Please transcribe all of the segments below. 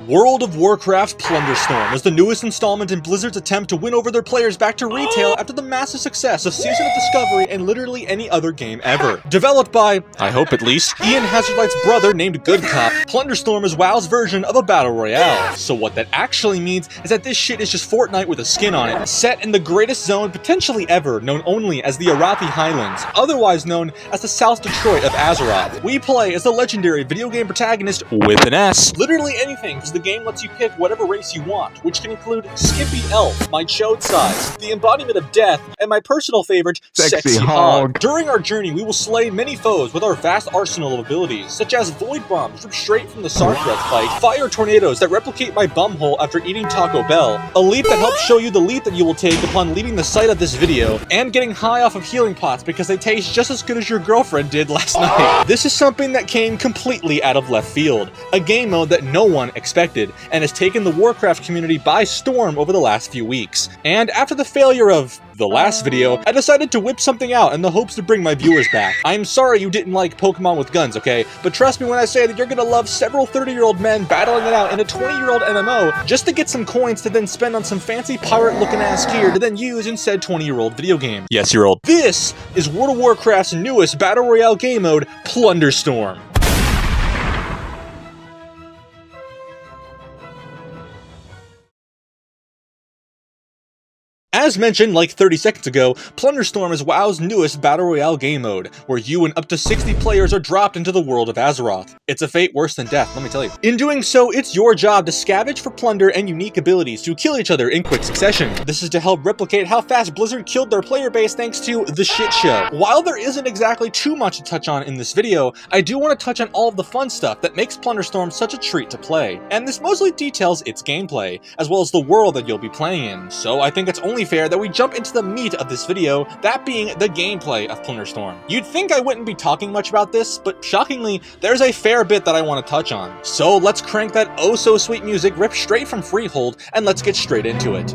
World of Warcraft's Plunderstorm is the newest installment in Blizzard's attempt to win over their players back to retail after the massive success of Season of Discovery and literally any other game ever. Developed by, I hope at least, Ian Hazardlight's brother named Good Cop, Plunderstorm is WoW's version of a battle royale. So what that actually means is that this shit is just Fortnite with a skin on it, set in the greatest zone potentially ever, known only as the Highlands, otherwise known as the South Detroit of Azeroth. We play as the legendary video game protagonist with an S. Literally anything, because the game lets you pick whatever race you want, which can include Skippy Elf, my chode size, the embodiment of death, and my personal favorite, Sexy Hog. During our journey, we will slay many foes with our vast arsenal of abilities, such as Void Bombs ripped straight from the Sarkret fight, Fire Tornadoes that replicate my bumhole after eating Taco Bell, a leap that helps show you the leap that you will take upon leaving the site of this video, and getting high off of healing pots because they taste just as good as your girlfriend did last night. This is something that came completely out of left field, a game mode that no one expected, and has taken the Warcraft community by storm over the last few weeks. And after the failure of the last video, I decided to whip something out in the hopes to bring my viewers back. I'm sorry you didn't like Pokemon with guns, okay? But trust me when I say that you're gonna love several 30-year-old men battling it out in a 20-year-old MMO just to get some coins to then spend on some fancy pirate-looking ass gear to then use in said 20-year-old video game. Yes, you're old. This is World of Warcraft's newest battle royale game mode, Plunderstorm. As mentioned like 30 seconds ago, Plunderstorm is WoW's newest Battle Royale game mode, where you and up to 60 players are dropped into the world of Azeroth. It's a fate worse than death, let me tell you. In doing so, it's your job to scavenge for plunder and unique abilities to kill each other in quick succession. This is to help replicate how fast Blizzard killed their player base thanks to the shit show. While there isn't exactly too much to touch on in this video, I do want to touch on all of the fun stuff that makes Plunderstorm such a treat to play. And this mostly details its gameplay, as well as the world that you'll be playing in. So I think it's only fair that we jump into the meat of this video, that being the gameplay of Plunderstorm. You'd think I wouldn't be talking much about this, but shockingly, there's a fair bit that I want to touch on. So let's crank that oh so sweet music ripped straight from Freehold, and let's get straight into it.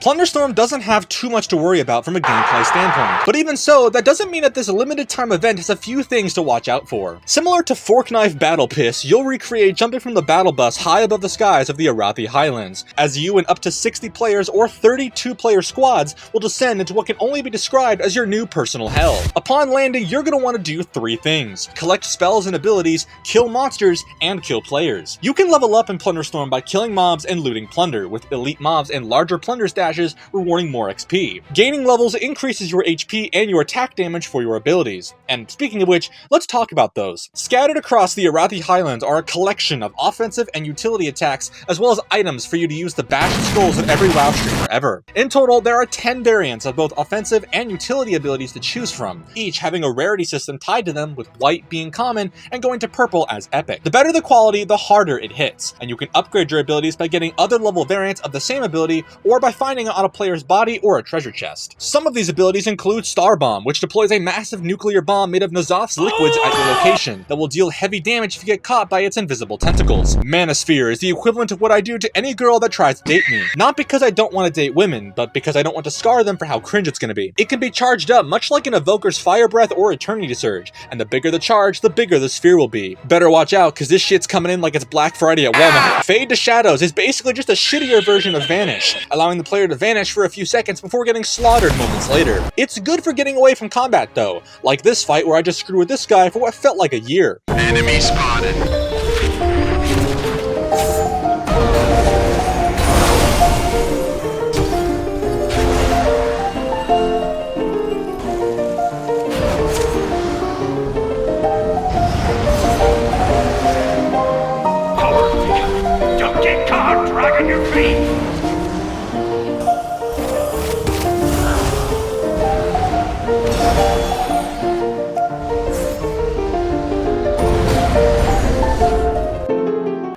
Plunderstorm doesn't have too much to worry about from a gameplay standpoint, but even so, that doesn't mean that this limited time event has a few things to watch out for. Similar to Fork Knife Battle Piss, you'll recreate jumping from the battle bus high above the skies of the Highlands, as you and up to 60 players or 32-player squads will descend into what can only be described as your new personal hell. Upon landing, you're going to want to do three things: collect spells and abilities, kill monsters, and kill players. You can level up in Plunderstorm by killing mobs and looting plunder, with elite mobs and larger plunder stashes rewarding more XP. Gaining levels increases your HP and your attack damage for your abilities. And speaking of which, let's talk about those. Scattered across the Highlands are a collection of offensive and utility attacks, as well as items for you to use to bash the skulls of every WoW streamer ever. In total, there are 10 variants of both offensive and utility abilities to choose from, each having a rarity system tied to them, with white being common and going to purple as epic. The better the quality, the harder it hits, and you can upgrade your abilities by getting other level variants of the same ability or by finding on a player's body or a treasure chest. Some of these abilities include Star Bomb, which deploys a massive nuclear bomb made of N'Zoth's liquids at your location that will deal heavy damage if you get caught by its invisible tentacles. Manosphere is the equivalent of what I do to any girl that tries to date me. Not because I don't want to date women, but because I don't want to scar them for how cringe it's going to be. It can be charged up much like an Evoker's Fire Breath or Eternity Surge, and the bigger the charge, the bigger the sphere will be. Better watch out, because this shit's coming in like it's Black Friday at Walmart. Fade to Shadows is basically just a shittier version of Vanish, allowing the player to vanish for a few seconds before getting slaughtered moments later. It's good for getting away from combat though, like this fight where I just screwed with this guy for what felt like a year. Enemy spotted. Don't get caught dragging your feet!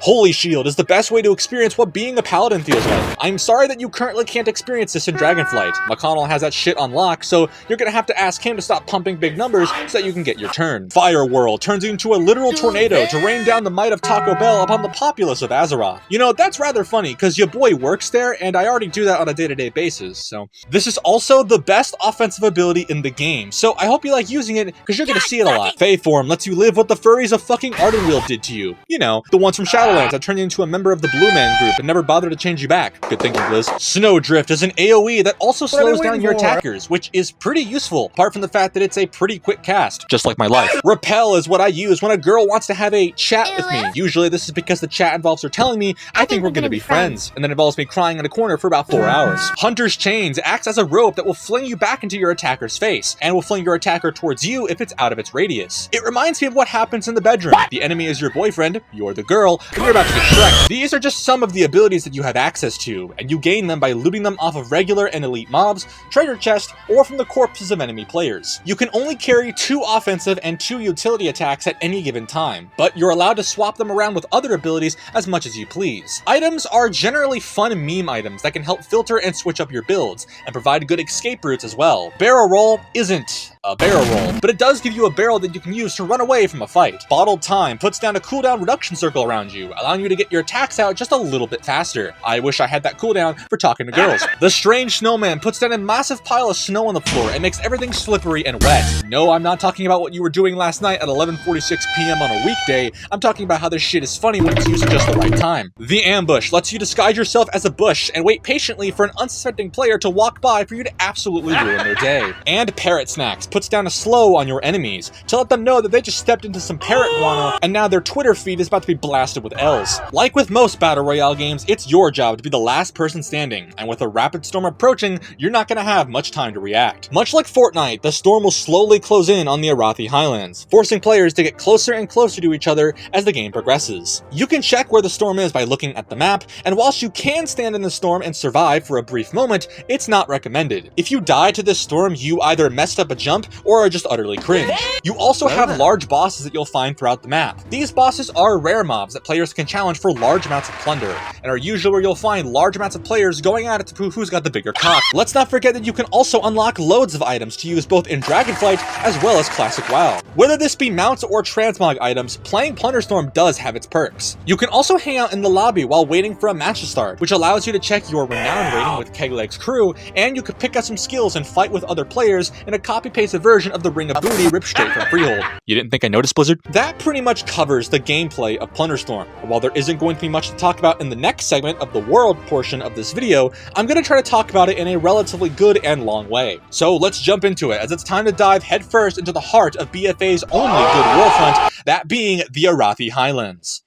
Holy Shield is the best way to experience what being a paladin feels like. I'm sorry that you currently can't experience this in Dragonflight. McConnell has that shit on lock, so you're gonna have to ask him to stop pumping big numbers so that you can get your turn. Fire Whirl turns you into a literal tornado to rain down the might of Taco Bell upon the populace of Azeroth. You know, that's rather funny, because your boy works there, and I already do that on a day-to-day basis, so. This is also the best offensive ability in the game, so I hope you like using it, because you're gonna see it a lot. Fae Form lets you live what the furries of fucking Ardenweald did to you. You know, the ones from Shadowlands that turned you into a member of the Blue Man group and never bothered to change you back. Good thinking, Blizz. Snowdrift is an AoE that also slows down your attackers, which is pretty useful, apart from the fact that it's a pretty quick cast, just like my life. Repel is what I use when a girl wants to have a chat with me. Usually this is because the chat involves her telling me, I think we're gonna be friends, and then involves me crying in a corner for about 4 hours. Hunter's Chains acts as a rope that will fling you back into your attacker's face, and will fling your attacker towards you if it's out of its radius. It reminds me of what happens in the bedroom. The enemy is your boyfriend, you're the girl, and you're about to get shreked. These are just some of the abilities that you have access to, and you gain them by looting them off of regular and elite mobs, treasure chests, or from the corpses of enemy players. You can only carry 2 offensive and 2 utility attacks at any given time, but you're allowed to swap them around with other abilities as much as you please. Items are generally fun meme items that can help filter and switch up your builds, and provide good escape routes as well. Barrel Roll isn't a barrel roll, but it does give you a barrel that you can use to run away from a fight. Bottled Time puts down a cooldown reduction circle around you, allowing you to get your attacks out just a little bit faster. I wish I had that cooldown for talking to girls. The Strange Snowman puts down a massive pile of snow on the floor and makes everything slippery and wet. No, I'm not talking about what you were doing last night at 11:46 p.m. on a weekday. I'm talking about how this shit is funny when it's used at just the right time. The Ambush lets you disguise yourself as a bush and wait patiently for an unsuspecting player to walk by for you to absolutely ruin their day. And Parrot Snacks puts down a slow on your enemies to let them know that they just stepped into some parrot guano and now their Twitter feed is about to be blasted with L's. Like with most Battle Royale games, it's your job to be the last person standing, and with a rapid storm approaching, you're not gonna have much time to react. Much like Fortnite, the storm will slowly close in on the Arathi Highlands, forcing players to get closer and closer to each other as the game progresses. You can check where the storm is by looking at the map, and whilst you can stand in the storm and survive for a brief moment, it's not recommended. If you die to this storm, you either messed up a jump or are just utterly cringe. You also have large bosses that you'll find throughout the map. These bosses are rare mobs that players can challenge for large amounts of plunder, and are usually where you'll find large amounts of players going at it to prove who's got the bigger cock. Let's not forget that you can also unlock loads of items to use both in Dragonflight as well as Classic WoW. Whether this be mounts or transmog items, playing Plunderstorm does have its perks. You can also hang out in the lobby while waiting for a match to start, which allows you to check your renown rating with Kegleg's crew, and you can pick up some skills and fight with other players in a copy-pasted version of the Ring of Booty ripped straight from Freehold. You didn't think I noticed, Blizzard? That pretty much covers the gameplay of Plunderstorm. While there isn't going to be much to talk about in the next segment of the world portion of this video, I'm going to try to talk about it in a relatively good and long way. So let's jump into it, as it's time to dive headfirst into the heart of BFA's only good warfront, that being the Arathi Highlands.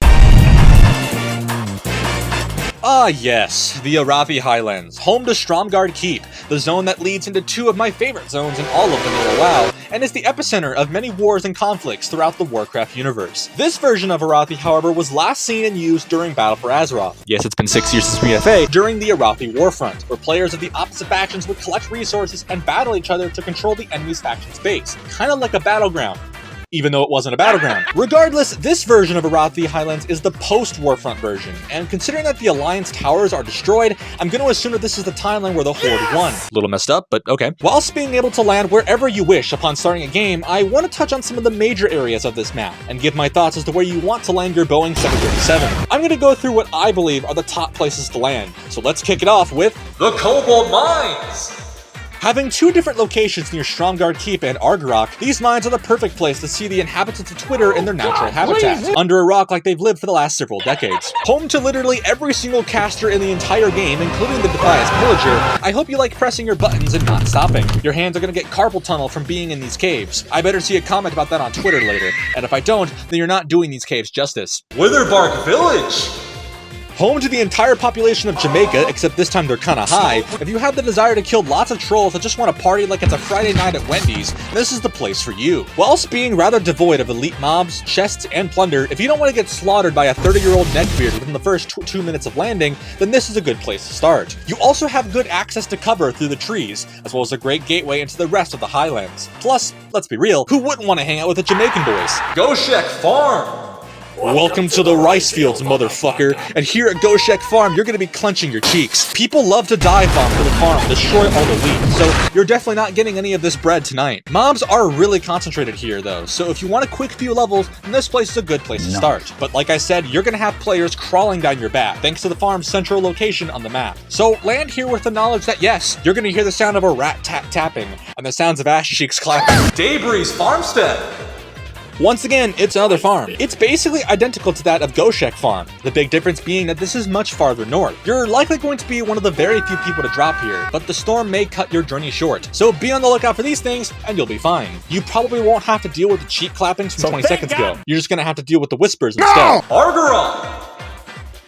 Ah yes, the Arathi Highlands, home to Stromgarde Keep, the zone that leads into 2 of my favorite zones in all of vanilla WoW, and is the epicenter of many wars and conflicts throughout the Warcraft universe. This version of Arathi, however, was last seen and used during Battle for Azeroth. Yes, it's been 6 years since BFA, during the Arathi Warfront, where players of the opposite factions would collect resources and battle each other to control the enemy's faction's base, kinda like a battleground. Even though it wasn't a battleground. Regardless, this version of Arathi Highlands is the post-Warfront version, and considering that the Alliance towers are destroyed, I'm going to assume that this is the timeline where the Horde won. A little messed up, but okay. Whilst being able to land wherever you wish upon starting a game, I want to touch on some of the major areas of this map, and give my thoughts as to where you want to land your Boeing 737. I'm going to go through what I believe are the top places to land, so let's kick it off with the Cobalt Mines! Having 2 different locations near Stromgarde Keep and Argarok, these mines are the perfect place to see the inhabitants of Twitter in their natural habitat, under a rock like they've lived for the last several decades. Home to literally every single caster in the entire game, including the Defias Pillager, I hope you like pressing your buttons and not stopping. Your hands are gonna get carpal tunnel from being in these caves. I better see a comment about that on Twitter later, and if I don't, then you're not doing these caves justice. Witherbark Village! Home to the entire population of Jamaica, except this time they're kinda high. If you have the desire to kill lots of trolls that just want to party like it's a Friday night at Wendy's, this is the place for you. Whilst being rather devoid of elite mobs, chests, and plunder, if you don't want to get slaughtered by a 30-year-old neckbeard within the first 2 minutes of landing, then this is a good place to start. You also have good access to cover through the trees, as well as a great gateway into the rest of the Highlands. Plus, let's be real, who wouldn't want to hang out with the Jamaican boys? Goshek Farm! Welcome to the rice fields, motherfucker. And here at Goshek Farm, you're gonna be clenching your cheeks. People love to dive bomb for the farm and destroy all the wheat, so you're definitely not getting any of this bread tonight. Mobs are really concentrated here though, so if you want a quick few levels, then this place is a good place to start. But like I said, you're gonna have players crawling down your back, thanks to the farm's central location on the map. So land here with the knowledge that yes, you're gonna hear the sound of a rat tapping, and the sounds of ass cheeks clapping. Daybreeze Farmstead! Once again, it's another farm. It's basically identical to that of Goshek Farm, the big difference being that this is much farther north. You're likely going to be one of the very few people to drop here, but the storm may cut your journey short. So be on the lookout for these things, and you'll be fine. You probably won't have to deal with the cheek clappings from 20 seconds ago. You're just gonna have to deal with the whispers instead. Argaron!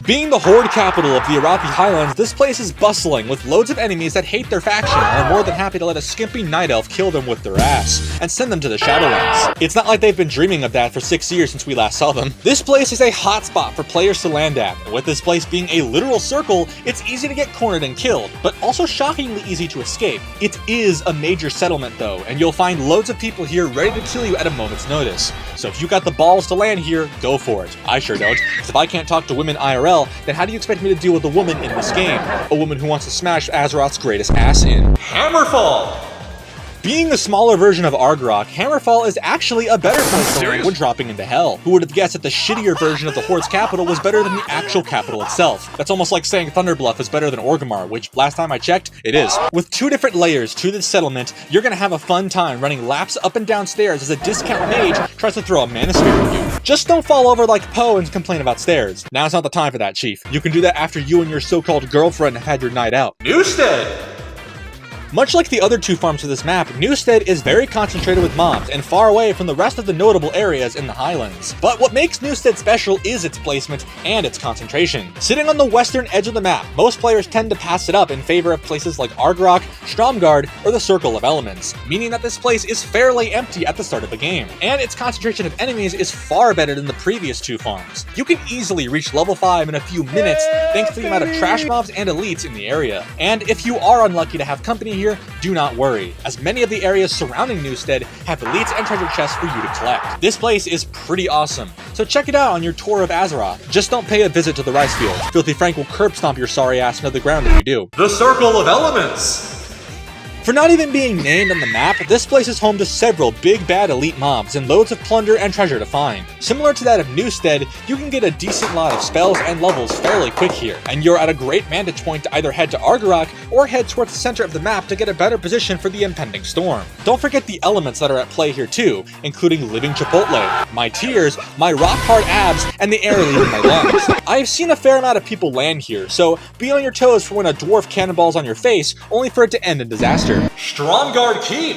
Being the horde capital of the Arathi Highlands, this place is bustling with loads of enemies that hate their faction and are more than happy to let a skimpy night elf kill them with their ass and send them to the Shadowlands. It's not like they've been dreaming of that for 6 years since we last saw them. This place is a hotspot for players to land at, and with this place being a literal circle, it's easy to get cornered and killed, but also shockingly easy to escape. It is a major settlement though, and you'll find loads of people here ready to kill you at a moment's notice. So if you got the balls to land here, go for it. I sure don't, because if I can't talk to women IRL, then how do you expect me to deal with a woman in this game? A woman who wants to smash Azeroth's greatest ass in. Hammerfall! Being a smaller version of Argrok, Hammerfall is actually a better place to land when dropping into Hell. Who would have guessed that the shittier version of the Horde's capital was better than the actual capital itself? That's almost like saying Thunderbluff is better than Orgrimmar, which last time I checked, it is. With 2 different layers to this settlement, you're gonna have a fun time running laps up and down stairs as a discount mage tries to throw a mana spear at you. Just don't fall over like Poe and complain about stairs. Now's not the time for that, Chief. You can do that after you and your so-called girlfriend have had your night out. Newstead! Much like the other 2 farms of this map, Newstead is very concentrated with mobs and far away from the rest of the notable areas in the Highlands. But what makes Newstead special is its placement and its concentration. Sitting on the western edge of the map, most players tend to pass it up in favor of places like Argrok, Stromgard, or the Circle of Elements, meaning that this place is fairly empty at the start of the game, and its concentration of enemies is far better than the previous 2 farms. You can easily reach level 5 in a few minutes thanks to the amount of trash mobs and elites in the area. And if you are unlucky to have company here, do not worry, as many of the areas surrounding Newstead have elites and treasure chests for you to collect. This place is pretty awesome, so check it out on your tour of Azeroth. Just don't pay a visit to the rice field. Filthy Frank will curb stomp your sorry ass into the ground if you do. The Circle of Elements! For not even being named on the map, this place is home to several big bad elite mobs and loads of plunder and treasure to find. Similar to that of Newstead, you can get a decent lot of spells and levels fairly quick here, and you're at a great vantage point to either head to Argarok or head towards the center of the map to get a better position for the impending storm. Don't forget the elements that are at play here too, including living Chipotle, my tears, my rock hard abs, and the air leaving my lungs. I've seen a fair amount of people land here, so be on your toes for when a dwarf cannonballs on your face, only for it to end in disaster. Stromgard Keep!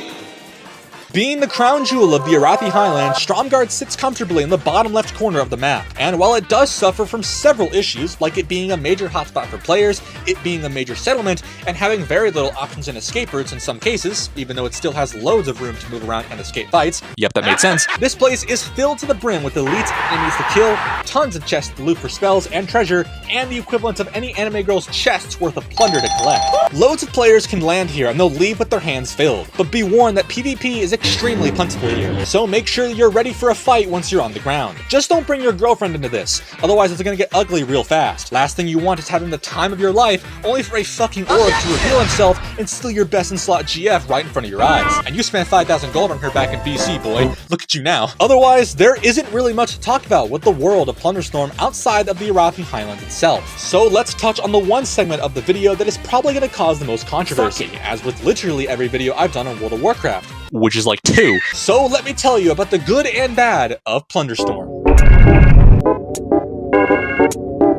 Being the crown jewel of the Arathi Highlands, Stromgard sits comfortably in the bottom left corner of the map, and while it does suffer from several issues, like it being a major hotspot for players, it being a major settlement, and having very little options in escape routes in some cases, even though it still has loads of room to move around and escape fights, yep, that made sense, this place is filled to the brim with elites, enemies to kill, tons of chests to loot for spells and treasure, and the equivalent of any anime girl's chests worth of plunder to collect. Loads of players can land here and they'll leave with their hands filled, but be warned that PvP is extremely plentiful here, so make sure you're ready for a fight once you're on the ground. Just don't bring your girlfriend into this, otherwise it's gonna get ugly real fast. Last thing you want is having the time of your life, only for a fucking orc to reveal himself and steal your best in slot GF right in front of your eyes. And you spent 5,000 gold on her back in BC, boy. Look at you now. Otherwise, there isn't really much to talk about with the world of Plunderstorm outside of the Arathi Highlands itself. So let's touch on the one segment of the video that is probably gonna cause the most controversy, as with literally every video I've done on World of Warcraft, which is like 2. So let me tell you about the good and bad of Plunderstorm.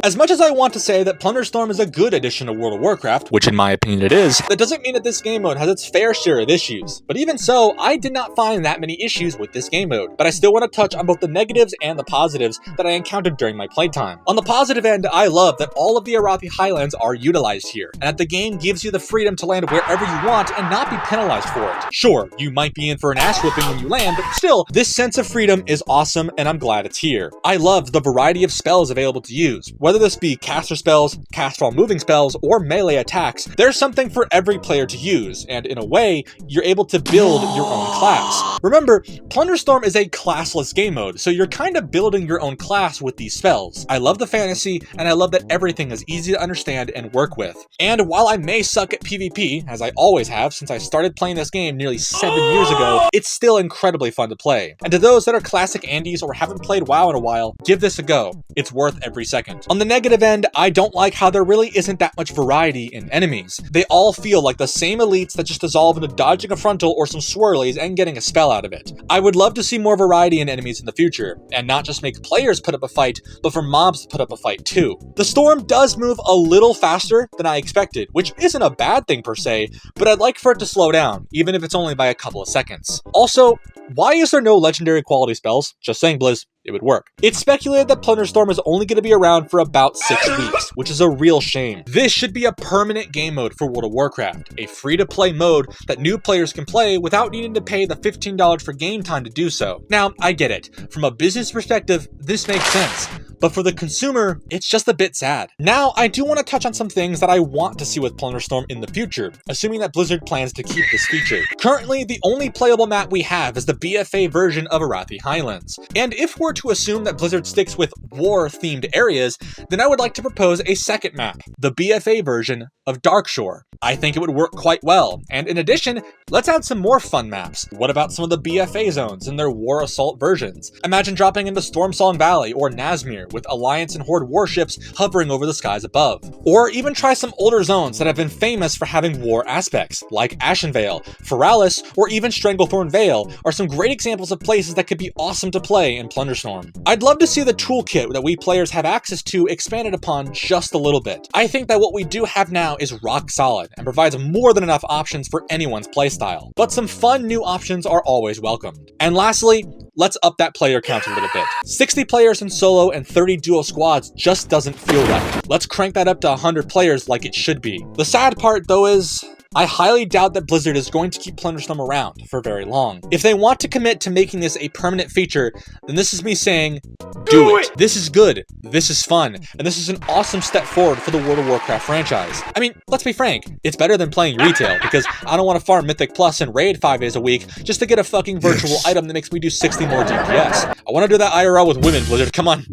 As much as I want to say that Plunderstorm is a good addition to World of Warcraft, which in my opinion it is, that doesn't mean that this game mode has its fair share of issues. But even so, I did not find that many issues with this game mode. But I still want to touch on both the negatives and the positives that I encountered during my playtime. On the positive end, I love that all of the Arathi Highlands are utilized here, and that the game gives you the freedom to land wherever you want and not be penalized for it. Sure, you might be in for an ass whipping when you land, but still, this sense of freedom is awesome and I'm glad it's here. I loved the variety of spells available to use, Whether this be caster spells, cast while moving spells, or melee attacks, there's something for every player to use, and in a way, you're able to build your own class. Remember, Plunderstorm is a classless game mode, so you're kind of building your own class with these spells. I love the fantasy, and I love that everything is easy to understand and work with. And while I may suck at PvP, as I always have since I started playing this game nearly 7 years ago, it's still incredibly fun to play. And to those that are classic Andes or haven't played WoW in a while, give this a go. It's worth every second. On the negative end, I don't like how there really isn't that much variety in enemies. They all feel like the same elites that just dissolve into dodging a frontal or some swirlies and getting a spell out of it. I would love to see more variety in enemies in the future, and not just make players put up a fight, but for mobs to put up a fight too. The storm does move a little faster than I expected, which isn't a bad thing per se, but I'd like for it to slow down, even if it's only by a couple of seconds. Also, why is there no legendary quality spells? Just saying, Blizz. It would work. It's speculated that Plunderstorm is only going to be around for about 6 weeks, which is a real shame. This should be a permanent game mode for World of Warcraft, a free-to-play mode that new players can play without needing to pay the $15 for game time to do so. Now, I get it. From a business perspective, this makes sense. But for the consumer, it's just a bit sad. Now, I do want to touch on some things that I want to see with Plunderstorm in the future, assuming that Blizzard plans to keep this feature. Currently, the only playable map we have is the BFA version of Arathi Highlands. And if we're to assume that Blizzard sticks with war-themed areas, then I would like to propose a second map, the BFA version of Darkshore. I think it would work quite well. And in addition, let's add some more fun maps. What about some of the BFA zones and their War Assault versions? Imagine dropping into Stormsong Valley or Nazmir with Alliance and Horde warships hovering over the skies above. Or even try some older zones that have been famous for having war aspects, like Ashenvale, Feralis, or even Stranglethorn Vale are some great examples of places that could be awesome to play in Plunderstorm. I'd love to see the toolkit that we players have access to expanded upon just a little bit. I think that what we do have now is rock solid and provides more than enough options for anyone's playstyle. But some fun new options are always welcomed. And lastly, let's up that player count a little bit. 60 players in solo and 30 duo squads just doesn't feel right. Let's crank that up to 100 players like it should be. The sad part though is, I highly doubt that Blizzard is going to keep Plunderstorm around for very long. If they want to commit to making this a permanent feature, then this is me saying, do it! This is good, this is fun, and this is an awesome step forward for the World of Warcraft franchise. I mean, let's be frank, it's better than playing retail, because I don't want to farm Mythic Plus and Raid 5 days a week just to get a fucking virtual item that makes me do 60 more DPS. I want to do that IRL with women, Blizzard, come on.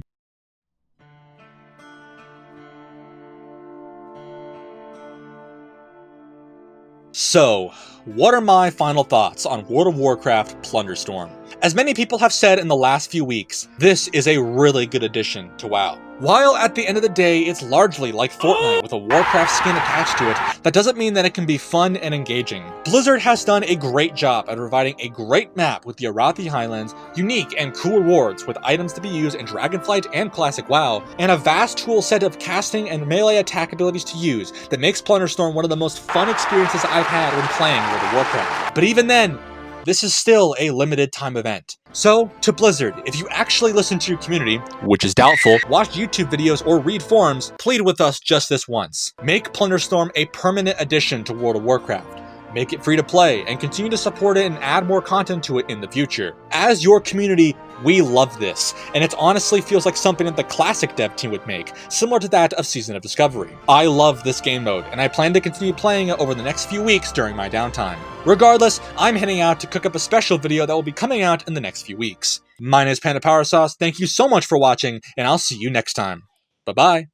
So, what are my final thoughts on World of Warcraft Plunderstorm? As many people have said in the last few weeks, this is a really good addition to WoW. While at the end of the day, it's largely like Fortnite with a Warcraft skin attached to it, that doesn't mean that it can be fun and engaging. Blizzard has done a great job at providing a great map with the Arathi Highlands, unique and cool rewards with items to be used in Dragonflight and Classic WoW, and a vast tool set of casting and melee attack abilities to use that makes Plunderstorm one of the most fun experiences I've had when playing World of Warcraft. But even then, this is still a limited time event. So, to Blizzard, if you actually listen to your community, which is doubtful, watch YouTube videos or read forums, plead with us just this once. Make Plunderstorm a permanent addition to World of Warcraft. Make it free to play, and continue to support it and add more content to it in the future. As your community, we love this, and it honestly feels like something that the classic dev team would make, similar to that of Season of Discovery. I love this game mode, and I plan to continue playing it over the next few weeks during my downtime. Regardless, I'm heading out to cook up a special video that will be coming out in the next few weeks. My name is PandaPowerSauce, thank you so much for watching, and I'll see you next time. Bye-bye.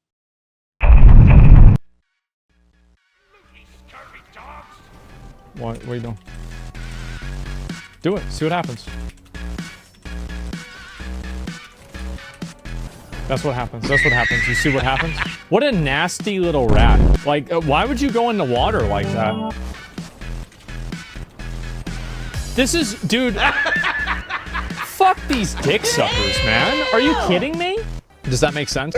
What are you doing? Do it. See what happens. That's what happens. That's what happens. You see what happens? What a nasty little rat. Like, why would you go in the water like that? This is... Dude. Fuck these dick suckers, man. Are you kidding me? Does that make sense?